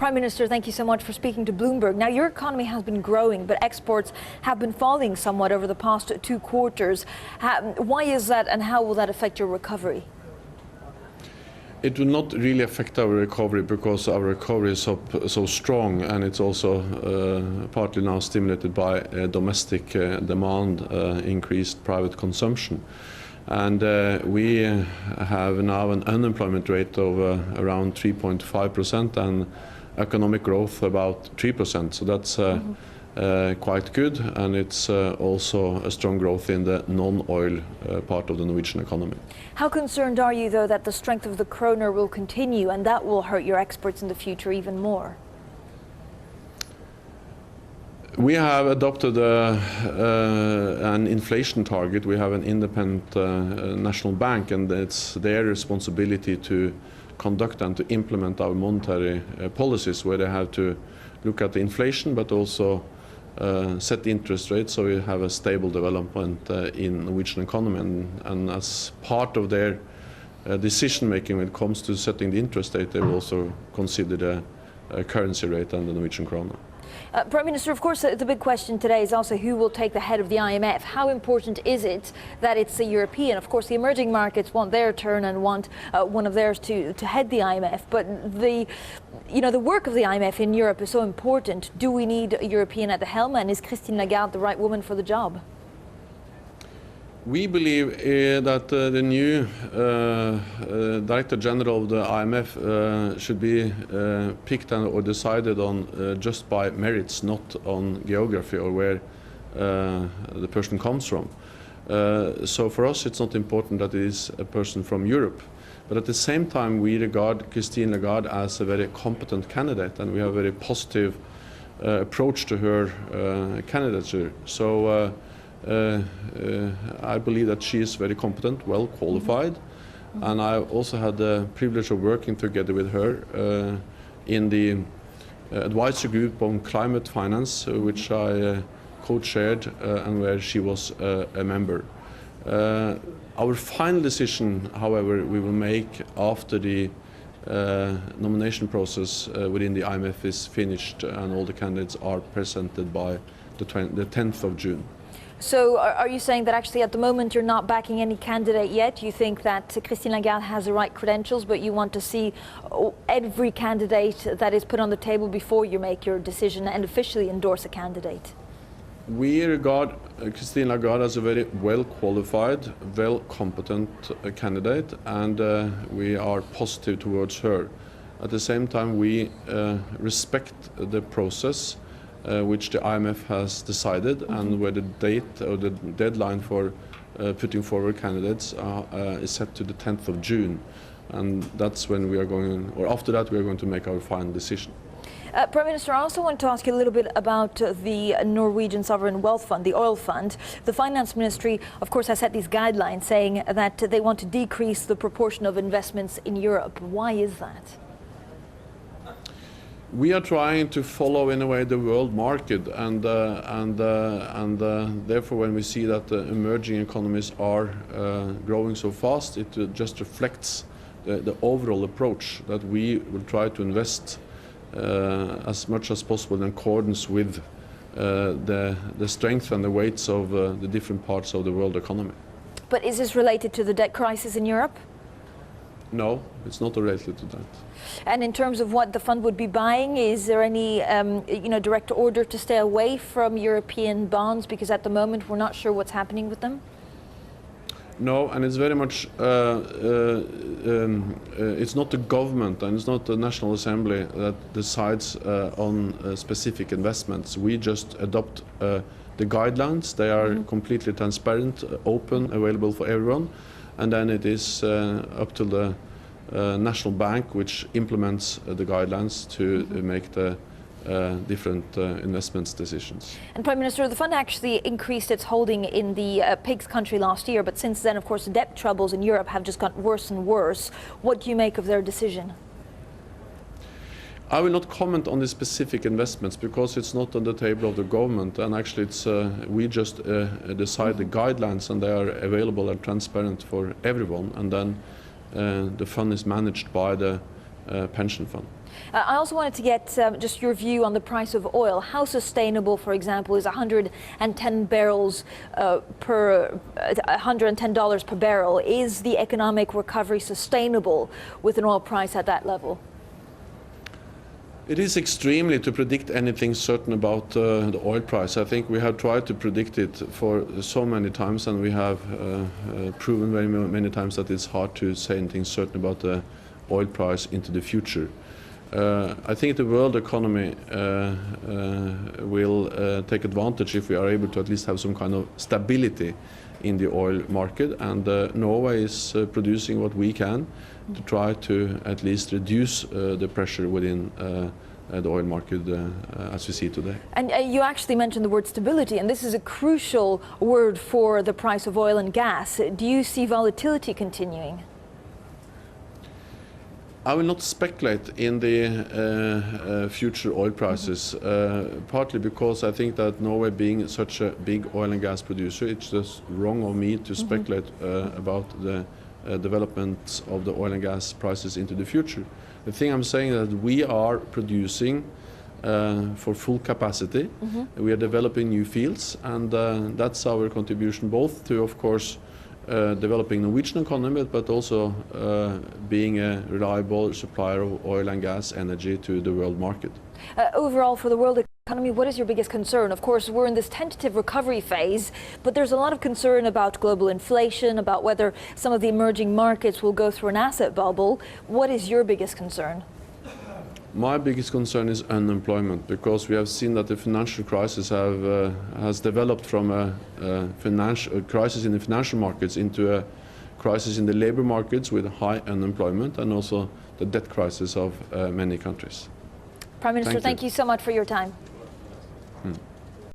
Prime Minister, thank you so much for speaking to Bloomberg. Now, your economy has been growing, but exports have been falling somewhat over the past 2 quarters. Why is that, and how will that affect your recovery? It will not really affect our recovery because our recovery is so strong, and it's also partly now stimulated by domestic demand, increased private consumption. And we have now an unemployment rate of around 3.5% and economic growth about 3%. So that's quite good, and it's also a strong growth in the non-oil part of the Norwegian economy. How concerned are you, though, that the strength of the kroner will continue and that will hurt your exports in the future even more? We have adopted an inflation target. We have an independent national bank, and it's their responsibility to conduct and to implement our monetary policies, where they have to look at the inflation but also set the interest rates so we have a stable development in the Norwegian economy. And as part of their decision making when it comes to setting the interest rate, they will also consider the currency rate and the Norwegian kroner. Prime Minister, of course, the big question today is also who will take the head of the IMF. How important is it that it's a European? Of course, the emerging markets want their turn and want one of theirs to head the IMF. But the work of the IMF in Europe is so important. Do we need a European at the helm? And is Christine Lagarde the right woman for the job? We believe that the new Director General of the IMF should be picked or decided on just by merits, not on geography or where the person comes from. So for us it's not important that it is a person from Europe, but at the same time we regard Christine Lagarde as a very competent candidate, and we have a very positive approach to her candidature. So I believe that she is very competent, well qualified, and I also had the privilege of working together with her in the advisory group on climate finance, which I co-chaired and where she was a member. Our final decision, however, we will make after the nomination process within the IMF is finished and all the candidates are presented by the 10th of June. So are you saying that actually at the moment you're not backing any candidate yet? You think that Christine Lagarde has the right credentials, but you want to see every candidate that is put on the table before you make your decision and officially endorse a candidate? We regard Christine Lagarde as a very well qualified, well competent candidate, and we are positive towards her. At the same time, we respect the process which the IMF has decided, and where the date or the deadline for putting forward candidates is set to the 10th of June. And that's when we are going, or after that, we are going to make our final decision. Prime Minister, I also want to ask you a little bit about the Norwegian Sovereign Wealth Fund, the oil fund. The Finance Ministry, of course, has set these guidelines saying that they want to decrease the proportion of investments in Europe. Why is that? We are trying to follow, in a way, the world market, and therefore, when we see that the emerging economies are growing so fast, it just reflects the overall approach that we will try to invest as much as possible in accordance with the strength and the weights of the different parts of the world economy. But is this related to the debt crisis in Europe? No, it's not related to that. And in terms of what the fund would be buying, is there any direct order to stay away from European bonds, because at the moment we're not sure what's happening with them? No, and it's very much, it's not the government and it's not the National Assembly that decides on specific investments. We just adopt the guidelines. They are completely transparent, open, available for everyone. And then it is up to the National Bank, which implements the guidelines to make the different investments decisions. And Prime Minister, the fund actually increased its holding in the PIGS country last year, but since then, of course, the debt troubles in Europe have just gotten worse and worse. What do you make of their decision? I will not comment on the specific investments because it's not on the table of the government, and actually it's we just decide the guidelines, and they are available and transparent for everyone, and then the fund is managed by the pension fund. I also wanted to get just your view on the price of oil. How sustainable, for example, is $110 per barrel? Is the economic recovery sustainable with an oil price at that level? It is extremely to predict anything certain about the oil price. I think we have tried to predict it for so many times, and we have proven very many times that it's hard to say anything certain about the oil price into the future. I think the world economy will take advantage if we are able to at least have some kind of stability in the oil market, and Norway is producing what we can to try to at least reduce the pressure within the oil market as we see today. And you actually mentioned the word stability, and this is a crucial word for the price of oil and gas. Do you see volatility continuing? I will not speculate in the future oil prices, partly because I think that Norway being such a big oil and gas producer, it's just wrong of me to speculate about the development of the oil and gas prices into the future. The thing I'm saying is that we are producing for full capacity. We are developing new fields, and that's our contribution both to, of course, developing Norwegian economy, but also being a reliable supplier of oil and gas energy to the world market. Overall, for the world economy, what is your biggest concern? Of course, we're in this tentative recovery phase, but there's a lot of concern about global inflation, about whether some of the emerging markets will go through an asset bubble. What is your biggest concern? My biggest concern is unemployment, because we have seen that the financial crisis has developed from a crisis in the financial markets into a crisis in the labor markets with high unemployment, and also the debt crisis of many countries. Prime Minister, thank you so much for your time.